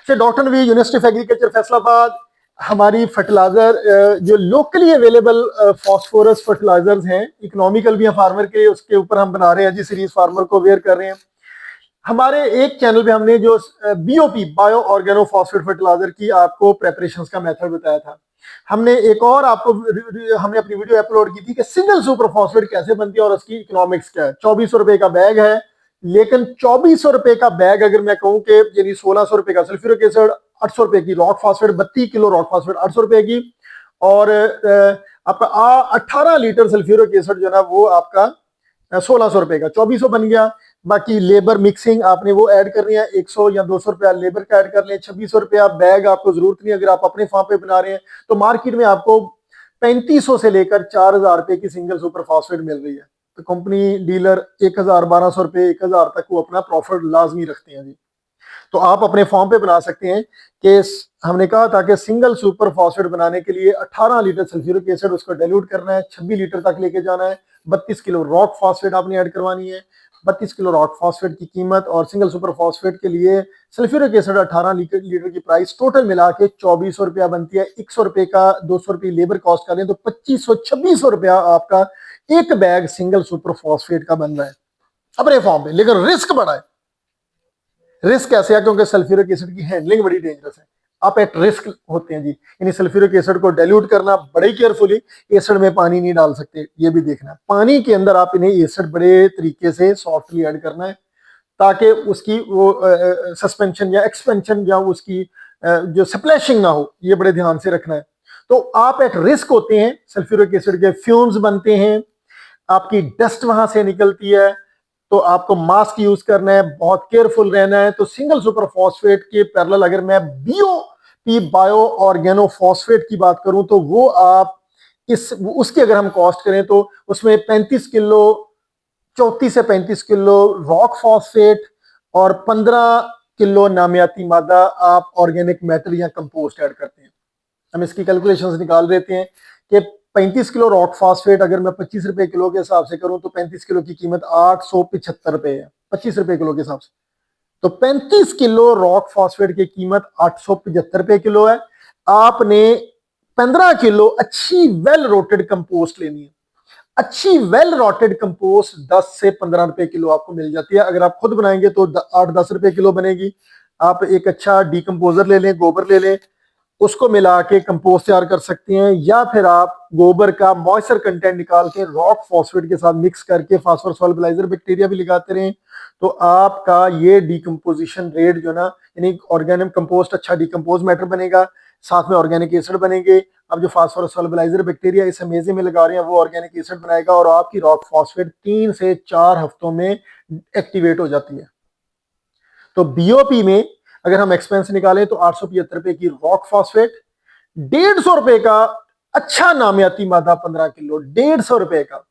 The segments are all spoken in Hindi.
से doctor Navi university of agriculture Faisalabad हमारी फर्टिलाइजर जो लोकली अवेलेबल फॉस्फोरस फर्टिलाइजर्स हैं, इकोनॉमिकल भी हैं फार्मर के, उसके ऊपर हम बना रहे हैं जी सीरीज, फार्मर को अवेयर कर रहे हैं। हमारे एक चैनल पे हमने जो BOP bio organo phosphate fertiliser की आपको प्रेपरेशंस का मेथड बताया था। हमने एक और आपको हमने अपनी वीडियो अपलोड की थी कि सिंगल सुपर फॉस्फेट कैसे बनती है और उसकी इकोनॉमिक्स क्या है। 2400 रुपए का बैग है, लेकिन 2400 रुपए का बैग अगर मैं कहूं कि यानी 1600 रुपए का सल्फ्यूरिक एसिड, 800 रुपए की rock phosphate, 32 kilo rock phosphate 800 रुपए की, और आपका 18 लीटर सल्फ्यूरिक एसिड जो है ना वो आपका 1600 रुपए का, 2400 बन गया। बाकी लेबर मिक्सिंग आपने वो ऐड करनी है, 100 या 200 रुपया लेबर का ऐड कर लें। 2600 रुपया बैग आपको जरूरत नहीं अगर आप अपने फार्म पे बना रहे हैं, तो मार्केट में आपको 3500 से लेकर 4000 रुपए की सिंगल सुपर फॉस्फेट मिल रही है। तो कंपनी डीलर 1000, 1200 रुपए, 1000 तक वो अपना प्रॉफिट लाजमी रखते हैं जी। तो आप अपने फॉर्म पे बना सकते हैं कि हमने कहा था कि सिंगल सुपर फॉस्फेट बनाने के लिए 18 लीटर सल्फ्यूरिक एसिड उसको डाइल्यूट करना है, 26 लीटर तक लेके जाना है। 32 किलो रॉक फॉस्फेट आपने ऐड करवानी है। 32 किलो रॉक फॉस्फेट की कीमत और सिंगल सुपर फॉस्फेट के लिए सल्फ्यूरिक एसिड 18 लीटर की प्राइस टोटल मिला के 2400 रुपया बनती है। 100 रुपए का 200 रुपये लेबर कॉस्ट करें तो 2500 2600 रुपया आपका एक बैग सिंगल सुपर फॉस्फेट का बन रहा है अपने फॉर्म पे। लेकिन रिस्क बड़ा है। रिस्क कैसे है? क्योंकि सल्फ्यूरिक एसिड की हैंडलिंग बड़ी डेंजरस है, आप एट रिस्क होते हैं जी। यानी सल्फ्यूरिक एसिड को डाइल्यूट करना बड़े केयरफुली, एसिड में पानी नहीं डाल सकते, ये भी देखना है। पानी के अंदर आप इन्हें एसिड बड़े तरीके से सॉफ्टली ऐड करना है ताकि उसकी वो सस्पेंशन या एक्सपेंशन या उसकी जो स्प्लैशिंग ना हो, ये बड़े ध्यान से रखना है। तो आप एट रिस्क होते हैं, सल्फ्यूरिक एसिड के फ्यूम्स बनते हैं, आपकी डस्ट वहां से निकलती है, तो आपको मास्क यूज करना है, बहुत केयरफुल रहना है। तो सिंगल सुपर फॉस्फेट के पैरेलल अगर मैं बीओपी बायो ऑर्गेनो फॉस्फेट की बात करूं तो वो आप उसकी अगर हम कॉस्ट करें तो उसमें 35 किलो 34 से 35 किलो रॉक फॉस्फेट और 15 किलो नामियाती मादा आप ऑर्गेनिक मैटर या कंपोस्ट ऐड करते हैं। हम इसकी कैलकुलेशंस निकाल देते हैं कि 35 किलो रॉक फॉस्फेट अगर मैं 25 रुपए किलो के हिसाब से करूं तो 35 किलो की कीमत 875 रुपए है 25 रुपए किलो के हिसाब से। तो 35 किलो रॉक फॉस्फेट की कीमत 875 रुपए किलो है। आपने 15 किलो अच्छी वेल रोटेड कंपोस्ट लेनी है। अच्छी वेल रोटेड कंपोस्ट 10 से 15 रुपए किलो आपको मिल जाती है। अगर आप खुद बनाएंगे तो 8-10 रुपए किलो बनेगी। आप एक अच्छा डीकंपोजर ले लें, गोबर ले लें, उसको मिला के कंपोस्ट तैयार कर सकते हैं, या फिर आप गोबर का मॉइस्चर कंटेंट निकाल के रॉक फॉस्फेट के साथ मिक्स करके फास्फोरस सॉल्युबलाइजर बैक्टीरिया भी लगाते रहें, तो आपका ये डीकंपोजिशन रेट जो ना, यानी ऑर्गेनिक कंपोस्ट अच्छा डीकंपोज मैटर बनेगा, साथ में ऑर्गेनिक एसिड बनेंगे। अब जो फास्फोरस सॉल्युबलाइजर बैक्टीरिया इस मेजे में लगा रहे हैं वो ऑर्गेनिक एसिड बनाएगा और आपकी रॉक फॉस्फेट 3 से 4 हफ्तों में एक्टिवेट हो जाती है। तो बीओपी में अगर हम एक्सपेंस निकालें तो 875 रुपए की रॉक फॉस्फेट, 150 रुपए का अच्छा नामियाती मादा 15 किलो, 150 रुपए का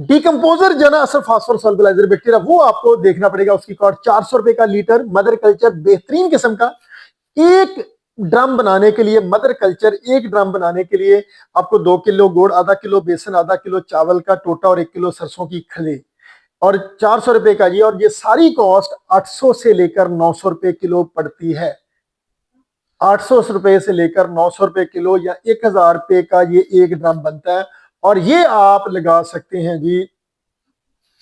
डीकंपोजर जो ना असर फास्फोरस सॉल्युबलाइजर बैक्टीरिया, वो आपको देखना पड़ेगा। उसकी कॉस्ट 400 रुपए का लीटर। मदर कल्चर बेहतरीन किस्म का, एक ड्रम बनाने के लिए, मदर कल्चर एक ड्रम बनाने के लिए आपको 2 किलो गुड़, आधा किलो बेसन, आधा किलो चावल का टोटा और 1 किलो सरसों की खली और 400 रुपए का ये। और ये सारी कॉस्ट 800 से लेकर 900 रुपए किलो पड़ती है। 800 रुपए से लेकर 900 रुपए किलो या 1000 रुपए का ये एक ड्रम बनता है। और ये आप लगा सकते हैं जी,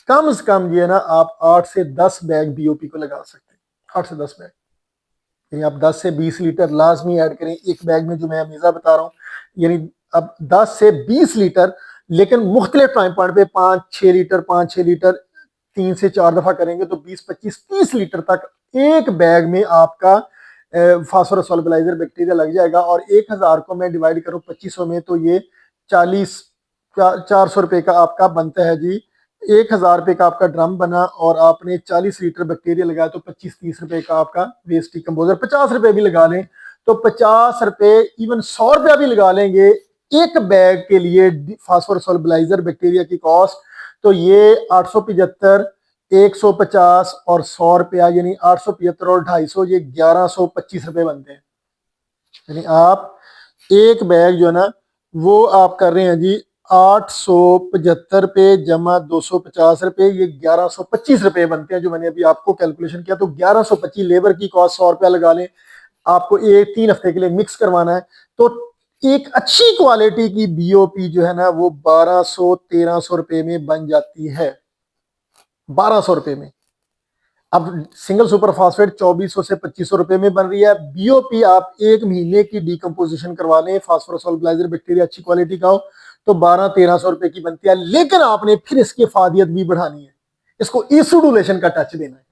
कम से कम ये ना आप 8 से 10 बैग बीओपी को लगा सकते हैं। 8 से 10 बैग, यानी आप 10 से 20 लीटर लाजमी ऐड करें एक बैग में, जो मैं हमेशा बता रहा हूँ। यानी अब 10 से 20 लीटर, लेकिन मुख्तलिफ टाइम पॉइंट पे 5-6 लीटर 5-6 लीटर 3 से 4 दफा करेंगे तो 20-25-30 लीटर तक एक बैग में आपका फास्फोरस सॉल्युबलाइजर बैक्टीरिया लग जाएगा। और 1000 को मैं डिवाइड करूं 2500 में तो ये 400 रुपए का आपका बनता है जी। 1000 रुपए का आपका ड्रम बना और आपने 40 लीटर बैक्टीरिया लगाया तो 25-30 रुपए का आपका वेस्ट डीकंपोजर। 50 रुपए भी लगा लें तो 50 रुपए, इवन 100 रुपया भी लगा लेंगे एक बैग के लिए फास्फोरस सॉल्युबलाइजर बैक्टीरिया की कॉस्ट, तो ये 875, 150 और 100 रुपया, यानी 875 और 250, ये 1125 रुपए बनते हैं। यानी आप एक बैग जो है ना वो आप कर रहे हैं जी 875 जमा 250 रुपए, ये 1125 रुपए बनते हैं। जो मैंने अभी आपको कैलकुलेशन किया, तो 1125 लेबर की कॉस्ट, 100 रुपया लगा लें। आपको ये 3 हफ्ते के लिए मिक्स करवाना है, तो एक अच्छी क्वालिटी की बीओपी जो है ना वो 1200-1300 रुपए में बन जाती है, 1200 रुपए में। अब सिंगल सुपर फास्फेट 2400 से 2500 रुपए में बन रही है। बीओपी आप 1 महीने की डीकंपोजिशन करवा लें, फास्फोरस सॉल्युबलाइजर बैक्टीरिया अच्छी क्वालिटी का हो, तो 1200-1300 रुपए की बनती है। लेकिन आपने फिर इसकी फादियत भी बढ़ानी है, इसको एसिडुलेशन का टच देना है।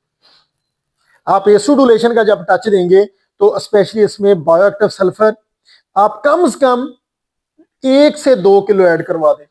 आप एसिडुलेशन का जब टच देंगे तो स्पेशली इसमें बायोएक्टिव सल्फर आप कम से कम 1 से 2 किलो ऐड करवा दें।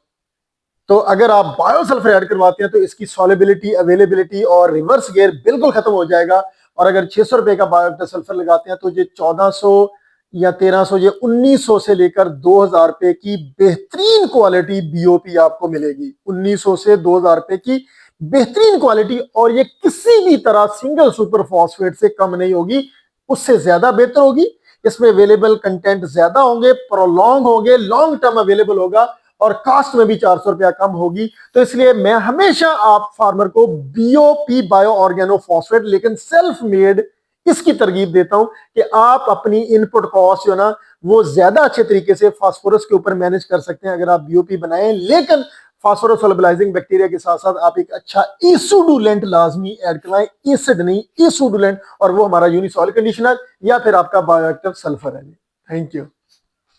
तो अगर आप बायोसल्फर ऐड करवाते हैं तो इसकी सॉल्युबिलिटी, अवेलेबिलिटी और रिवर्स गियर बिल्कुल खत्म हो जाएगा। और अगर 600 रुपए का बायोएक्टिव सल्फर लगाते हैं तो ये 1400 या 1300, ये 1900 से लेकर 2000 रुपए की बेहतरीन क्वालिटी बीओपी आपको मिलेगी। 1900 से 2000 रुपए की बेहतरीन क्वालिटी, और ये किसी भी तरह सिंगल सुपर फॉस्फेट से कम नहीं होगी, उससे ज्यादा बेहतर होगी। इसमें अवेलेबल कंटेंट ज्यादा होंगे, प्रोलॉन्ग होंगे, लॉन्ग टर्म अवेलेबल होगा, और कास्ट में भी 400 रुपया कम होगी। तो इसलिए मैं हमेशा आप फार्मर को बीओपी, बायो ऑर्गेनो फॉस्फेट, लेकिन सेल्फ मेड, इसकी तरगीब देता हूं कि आप अपनी इनपुट कॉस्ट जो ना वो ज्यादा अच्छे तरीके से फास्फोरस के ऊपर मैनेज कर सकते हैं अगर आप बीओपी बनाएं। लेकिन फास्फोरस सोलबिलाइजिंग बैक्टीरिया के साथ साथ आप एक अच्छा एसिडुलेंट लाजमी ऐड करवाएं, एसिड नहीं, एसिडुलेंट, और वो हमारा यूनिसॉइल कंडीशनर या फिर आपका बायोएक्टिव सल्फर है। Thank you.